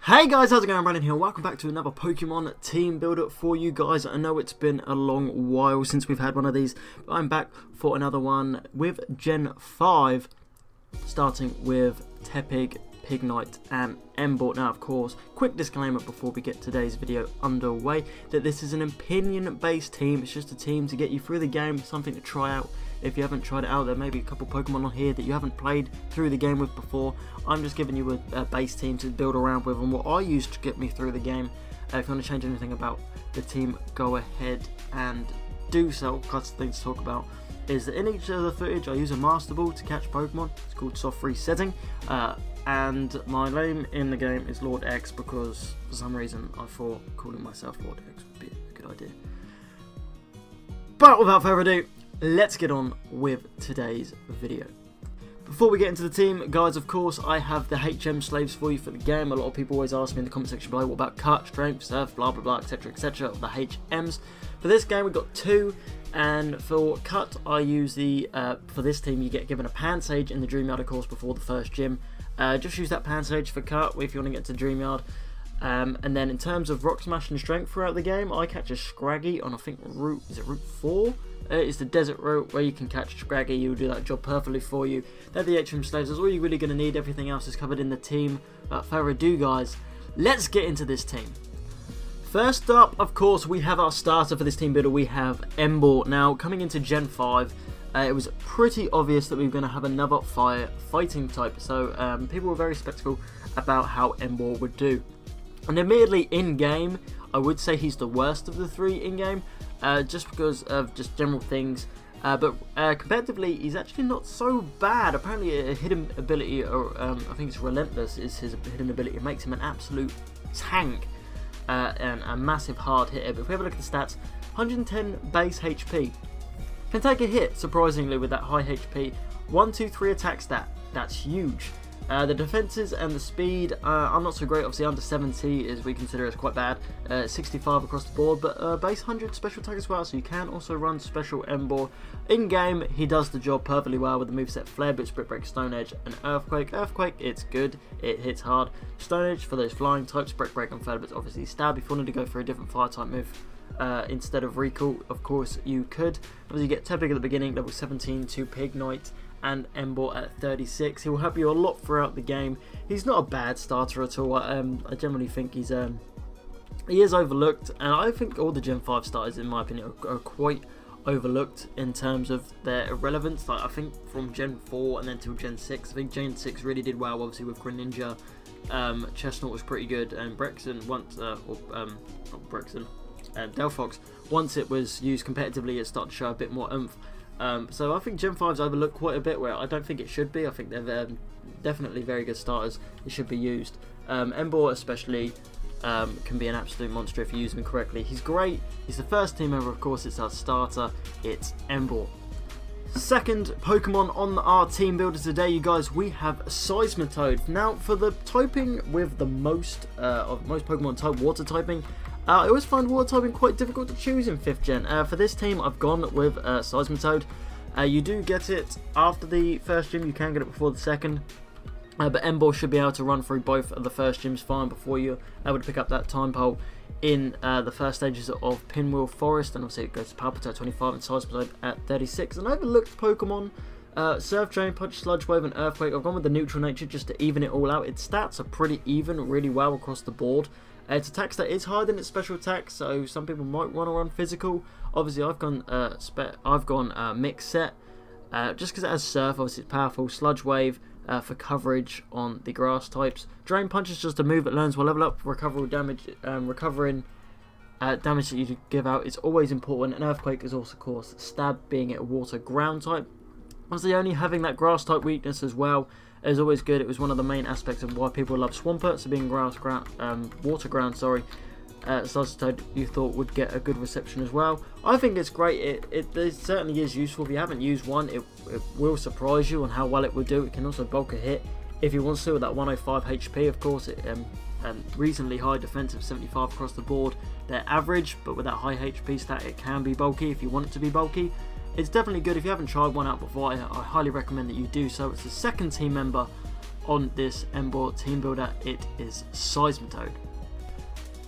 Hey guys, how's it going? I'm Brandon here. Welcome back to another Pokemon team builder for you guys. I know it's been a long while since we've had one of these, but I'm back for another one with Gen 5, starting with Tepig, Pignite and Emboar. Now, of course, quick disclaimer before we get today's video underway, that this is an opinion-based team. It's just a team to get you through the game, something to try out. If you haven't tried it out, there may be a couple Pokemon on here that you haven't played through the game with before. I'm just giving you a base team to build around with and what I used to get me through the game. If you want to change anything about the team, go ahead and do so. That's the thing to talk about. Is that in each of the footage I use a Master Ball to catch Pokemon. It's called Soft Resetting. And my name in the game is Lord X because for some reason I thought calling myself Lord X would be a good idea. But without further ado, let's get on with today's video. Before we get into the team, guys, of course, I have the HM slaves for you for the game. A lot of people always ask me in the comment section below, what about cut, strength, surf, blah, blah, blah, etc., etc., the HMs. For this game, we've got two, and for cut, I use the, for this team, you get given a Pansage in the Dream Yard, of course, before the first gym. Just use that Pansage for cut if you want to get to Dream Yard. And then in terms of Rock Smash and Strength throughout the game, I catch a Scraggy on, I think, Route 4? It's the desert route where you can catch Scraggy. You'll do that job perfectly for you. They're the HM slaves. That's all you're really going to need. Everything else is covered in the team. Without further ado, guys, let's get into this team. First up, of course, we have our starter for this team builder. We have Emboar. Now, coming into Gen 5, it was pretty obvious that we were going to have another fire fighting type. So people were very skeptical about how Emboar would do. And admittedly, in-game, I would say he's the worst of the three in-game. Just because of just general things, but competitively he's actually not so bad. Apparently a hidden ability, or I think it's Relentless is his hidden ability. It makes him an absolute tank and a massive hard hitter. But if we have a look at the stats, 110 base HP, can take a hit surprisingly with that high HP. 1, 2, 3 attack stat, that's huge. The defenses and the speed, I'm not so great. Obviously under 70 is we consider as quite bad. 65 across the board, but base 100 special attack as well, so you can also run special Emboar. In game, he does the job perfectly well with the moveset Flare Boost, Brick Break, Stone Edge, and Earthquake. Earthquake, it's good, it hits hard. Stone Edge for those flying types, Brick Break and Flare Boost, obviously Stab. If you wanted to go for a different fire type move instead of Recall, of course you could. Obviously you get Tepig at the beginning, level 17 to Pignite, and Emboar at 36. He will help you a lot throughout the game. He's not a bad starter at all. I generally think he is overlooked, and I think all the Gen 5 starters, in my opinion, are quite overlooked in terms of their relevance. Like I think from Gen 4 and then to Gen 6, I think Gen 6 really did well. Obviously with Greninja, Chestnut was pretty good, and Brexen once, not Brexen, Delphox, once it was used competitively, it started to show a bit more oomph. So I think Gen 5's overlooked quite a bit, where I don't think it should be. I think they're definitely very good starters. It should be used. Emboar especially can be an absolute monster if you use him correctly. He's great. He's the first team member, of course. It's our starter. It's Emboar. Second Pokemon on our team builder today, you guys, we have Seismitoad. Now, for the typing with the most of most Pokemon type, water typing, I always find water typing quite difficult to choose in 5th gen. For this team, I've gone with Seismitoad. You do get it after the first gym, you can get it before the second. But Emboar should be able to run through both of the first gyms fine before you're able to pick up that time pole in the first stages of Pinwheel Forest. And obviously it goes to Palpito at 25 and Seismitoad at 36. An overlooked Pokemon, Surf, Drain Punch, Sludge Wave and Earthquake. I've gone with the neutral nature just to even it all out. Its stats are pretty even, really well across the board. Its attack stat is higher than its special attack, so some people might want to run physical. Obviously, I've gone mix set, just because it has Surf. Obviously, it's powerful. Sludge Wave for coverage on the grass types. Drain Punch is just a move that learns will level up. Recovering damage that you give out is always important. And Earthquake is also, of course, Stab being it a water ground type. Obviously, only having that grass type weakness as well is always good. It was one of the main aspects of why people love Swampert, so being water ground, sorry. Seismitoad you thought would get a good reception as well. I think it's great. It certainly is useful. If you haven't used one, it will surprise you on how well it will do. It can also bulk a hit if you want to, with that 105 HP, of course. Reasonably high defensive, 75 across the board. They're average, but with that high HP stat, it can be bulky if you want it to be bulky. It's definitely good. If you haven't tried one out before, I highly recommend that you do so. It's the second team member on this Emboar team builder, it is Seismitoad.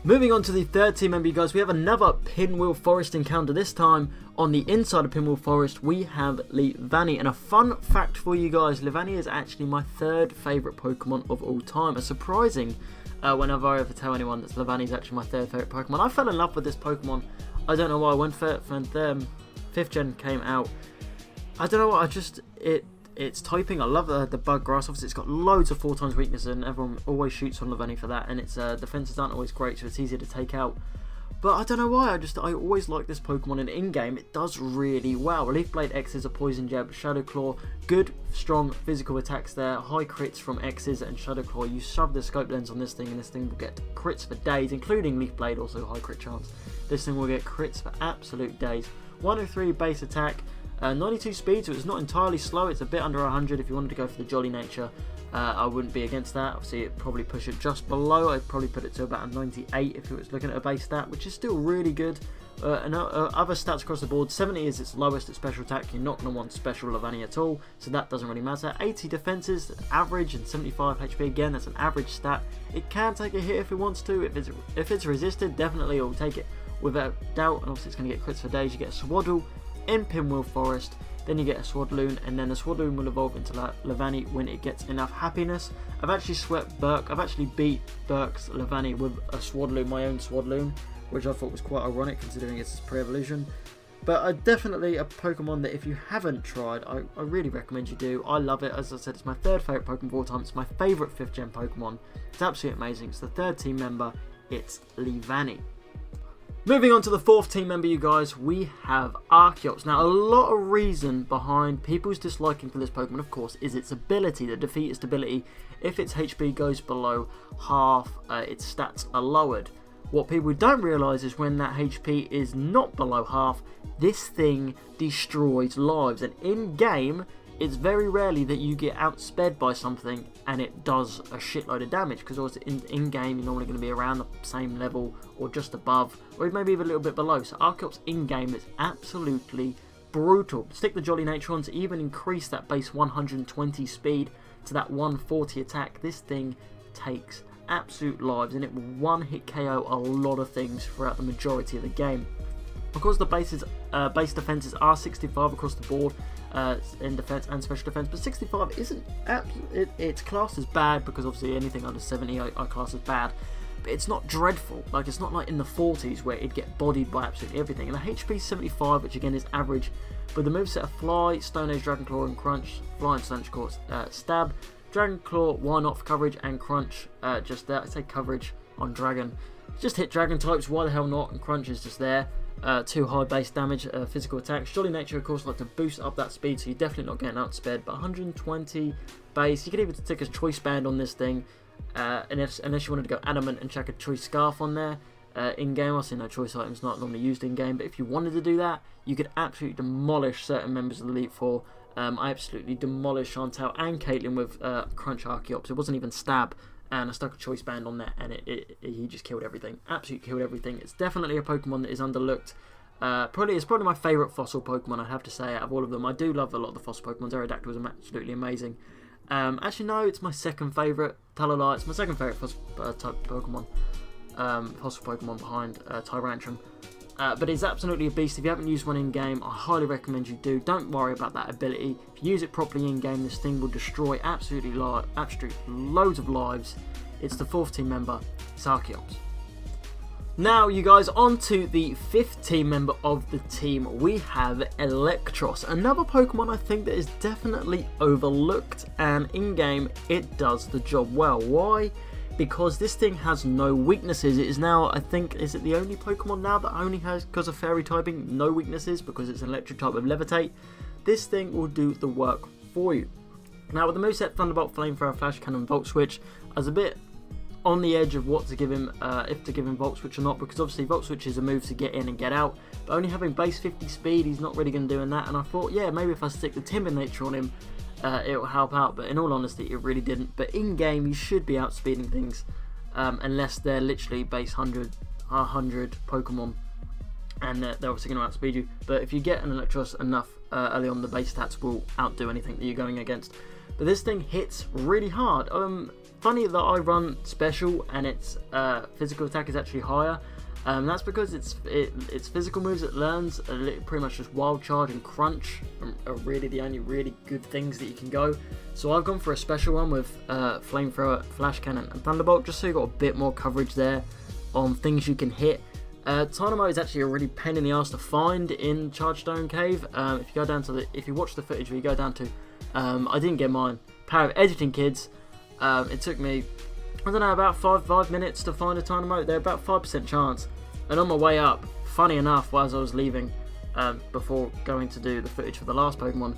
Moving on to the third team member, you guys, we have another Pinwheel Forest encounter. This time on the inside of Pinwheel Forest we have Leavanny, and a fun fact for you guys, Leavanny is actually my third favourite Pokemon of all time. A surprising whenever I ever tell anyone that Leavanny is actually my third favourite Pokemon. I fell in love with this Pokemon. I don't know why. When 5th gen came out, I don't know what, it's typing. I love the bug grass. Obviously it's got loads of 4 times weakness and everyone always shoots on Leavanny for that, and its defenses aren't always great, so it's easier to take out. But I don't know why, I always like this Pokemon, and in-game it does really well. Leaf Blade X is a Poison Jab, Shadow Claw, good strong physical attacks there, high crits from X's and Shadow Claw. You shove the scope lens on this thing and this thing will get crits for days, including Leaf Blade, also high crit chance. This thing will get crits for absolute days. 103 base attack, 92 speed, so it's not entirely slow, it's a bit under 100. If you wanted to go for the jolly nature, I wouldn't be against that. Obviously it'd probably push it just below. I'd probably put it to about a 98 if it was looking at a base stat, which is still really good. And other stats across the board, 70 is its lowest at special attack. You're not going to want special Leavanny at all, so that doesn't really matter. 80 defenses, average, and 75 HP. Again, that's an average stat. It can take a hit if it wants to. If it's resisted, definitely it will take it without doubt, and obviously it's going to get crits for days. You get a Swaddle in Pinwheel Forest, then you get a Swadloon, and then a Swadloon will evolve into Leavanny when it gets enough happiness. I've actually swept Burke. I've actually beat Burke's Leavanny with a Swadloon, my own Swadloon, which I thought was quite ironic considering it's pre-evolution. But definitely a Pokemon that if you haven't tried, I really recommend you do. I love it. As I said, it's my third favourite Pokemon of all time. It's my favourite 5th gen Pokemon. It's absolutely amazing. It's the third team member. It's Leavanny. Moving on to the 4th team member, you guys, we have Archeops. Now, a lot of reason behind people's disliking for this Pokemon, of course, is its ability. The defeat its ability. If its HP goes below half, its stats are lowered. What people don't realise is when that HP is not below half, this thing destroys lives. And in-game, it's very rarely that you get outsped by something and it does a shitload of damage, because also in-game you're normally going to be around the same level or just above, or maybe even a little bit below. So Archeops in-game is absolutely brutal. Stick the Jolly Nature on to even increase that base 120 speed to that 140 attack. This thing takes absolute lives and it will one-hit KO a lot of things throughout the majority of the game. Of course, the base defenses are 65 across the board in defense and special defense, but 65 isn't it's classed as bad, because obviously anything under 70 I class as bad, but it's not dreadful. Like, it's not like in the 40s where it'd get bodied by absolutely everything. And the HP 75, which again is average, but the moveset of Fly, Stone Age, Dragon Claw, and Crunch. Fly and Stone Age Claw, Stab, Dragon Claw, why not for coverage, and Crunch, just there. I say coverage on Dragon. Just hit Dragon types, why the hell not? And Crunch is just there. 2 high base damage, physical attacks. Jolly Nature, of course, like to boost up that speed, so you're definitely not getting outsped. But 120 base. You could even take a Choice Band on this thing, unless you wanted to go Adamant and chuck a Choice Scarf on there. In-game, I see no choice items not normally used in-game, but if you wanted to do that, you could absolutely demolish certain members of the Elite Four. I absolutely demolished Chantal and Caitlyn with Crunch Archeops. It wasn't even Stab, and I stuck a Choice Band on there, and he just killed everything. Absolutely killed everything. It's definitely a Pokemon that is underlooked. It's probably my favourite fossil Pokemon, I'd have to say, out of all of them. I do love a lot of the fossil Pokemon. Aerodactyl was absolutely amazing. Actually, no, it's my second favourite. Talonite, it's my second favourite type Pokemon. Fossil Pokemon behind Tyrantrum. But it's absolutely a beast. If you haven't used one in game, I highly recommend you do. Don't worry about that ability. If you use it properly in game, this thing will destroy absolutely loads of lives. It's the 4th team member, it's Archeops. Now, you guys, on to the 5th team member of the team. We have Electress, another Pokemon I think that is definitely overlooked, and in game it does the job well. Why? Because this thing has no weaknesses. It is now, I think, is it the only Pokemon now that only has, because of fairy typing, no weaknesses, because it's an electric type with Levitate. This thing will do the work for you. Now, with the moveset Thunderbolt, Flamethrower, Flash Cannon, Volt Switch, I was a bit on the edge of what to give him, if to give him Volt Switch or not, because obviously Volt Switch is a move to get in and get out, but only having base 50 speed, he's not really going to do in that, and I thought, yeah, maybe if I stick the Timber Nature on him, it will help out, but in all honesty it really didn't. But in game you should be outspeeding things, unless they're literally base 100 Pokemon, and they're obviously going to outspeed you. But if you get an Electros enough early on, the base stats will outdo anything that you're going against. but this thing hits really hard. Funny that I run special and its physical attack is actually higher. That's because its physical moves it learns are pretty much just Wild Charge and Crunch are really the only really good things that you can go. So I've gone for a special one with Flamethrower, Flash Cannon and Thunderbolt, just so you got a bit more coverage there on things you can hit. Tynamo is actually a really pain in the ass to find in Chargestone Cave. If you go down to if you watch the footage where you go down to, I didn't get mine. Power of editing, kids. It took me, I don't know, about 5 minutes to find a Tynamo. They're about 5% chance. And on my way up, funny enough, as I was leaving, before going to do the footage for the last Pokemon,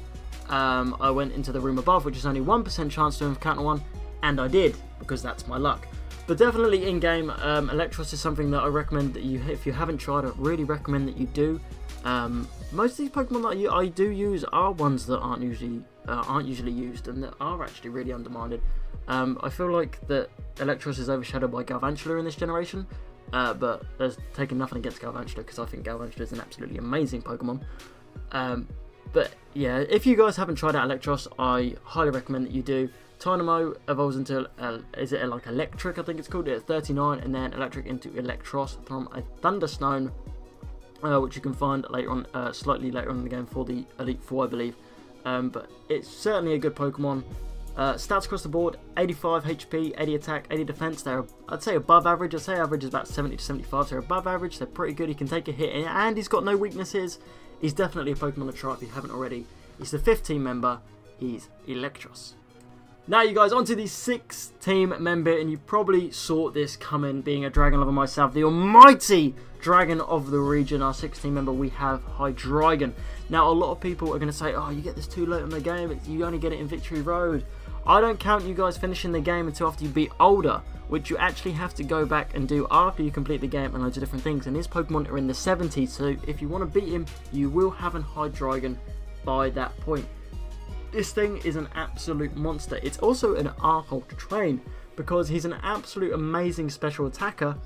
I went into the room above, which is only 1% chance to encounter one, and I did, because that's my luck. But definitely in-game, Electress is something that I recommend that you, if you haven't tried it, really recommend that you do. Most of these Pokemon that I do use are ones that aren't usually used, and that are actually really undermined. I feel like that Electress is overshadowed by Galvantula in this generation, but there's taken nothing against Galvantula because I think Galvantula is an absolutely amazing Pokemon. But yeah, if you guys haven't tried out Electros, I highly recommend that you do. Tynamo evolves into, is it like Electric, I think it's called, at 39, and then Electric into Electros from a Thunderstone, which you can find later on, slightly later on in the game for the Elite Four, I believe. But it's certainly a good Pokemon. Stats across the board: 85 HP, 80 attack, 80 defense. They're, I'd say, above average. I'd say average is about 70 to 75. They're above average. They're pretty good. He can take a hit, and he's got no weaknesses. He's definitely a Pokemon to try if you haven't already. He's the 5th team member. He's Electros. Now, you guys, onto the 6th team member, and you probably saw this coming, being a dragon lover myself. The almighty dragon of the region, our 6th team member, we have Hydreigon. Now, a lot of people are going to say, oh, you get this too late in the game, you only get it in Victory Road. I don't count you guys finishing the game until after you beat Older, which you actually have to go back and do after you complete the game and loads of different things. And his Pokemon are in the 70s, so if you want to beat him, you will have a Hydreigon by that point. This thing is an absolute monster. It's also an arsehole to train because he's an absolute amazing special attacker,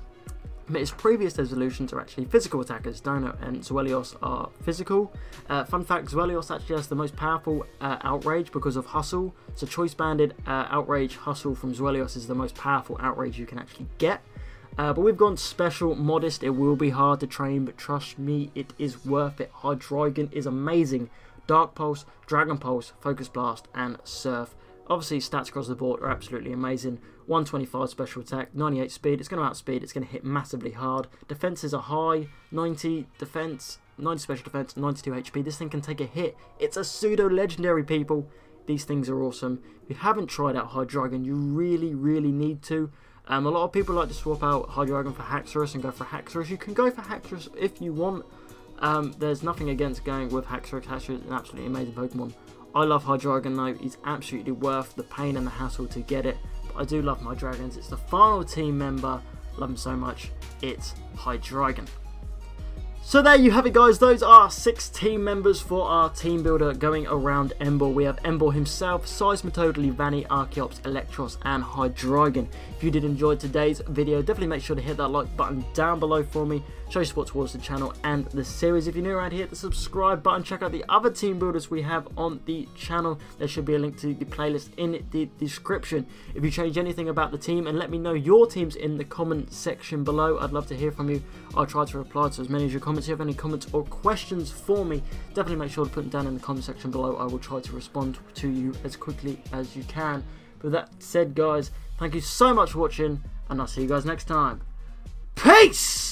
but his previous evolutions are actually physical attackers. Dino and Zwelios are physical. Fun fact, Zwelios actually has the most powerful Outrage because of Hustle. So choice banded Outrage Hustle from Zwelios is the most powerful Outrage you can actually get. But we've gone special modest. It will be hard to train, but trust me, it is worth it. Hydreigon is amazing. Dark Pulse, Dragon Pulse, Focus Blast, and Surf. Obviously, stats across the board are absolutely amazing. 125 special attack, 98 speed. It's going to outspeed. It's going to hit massively hard. Defenses are high, 90 defense, 90 special defense, 92 HP. This thing can take a hit. It's a pseudo-legendary, people. These things are awesome. If you haven't tried out Hydreigon, you really, really need to. A lot of people like to swap out Hydreigon for Haxorus and go for Haxorus. You can go for Haxorus if you want. There's nothing against going with Haxorus. Haxorus is an absolutely amazing Pokemon. I love Hydreigon though. He's absolutely worth the pain and the hassle to get it. But I do love my dragons. It's the final team member. Love him so much. It's Hydreigon. So there you have it, guys. Those are 6 team members for our team builder going around Emboar. We have Emboar himself, Seismitoad, Leavanny, Archeops, Electros, and Hydreigon. If you did enjoy today's video, definitely make sure to hit that like button down below for me. Show your support towards the channel and the series. If you're new around here, hit the subscribe button. Check out the other team builders we have on the channel. There should be a link to the playlist in the description. If you change anything about the team, and let me know your teams in the comment section below. I'd love to hear from you. I'll try to reply to as many of your comments. If you have any comments or questions for me, definitely make sure to put them down in the comment section below. I will try to respond to you as quickly as you can. With that said, guys, thank you so much for watching, and I'll see you guys next time. Peace!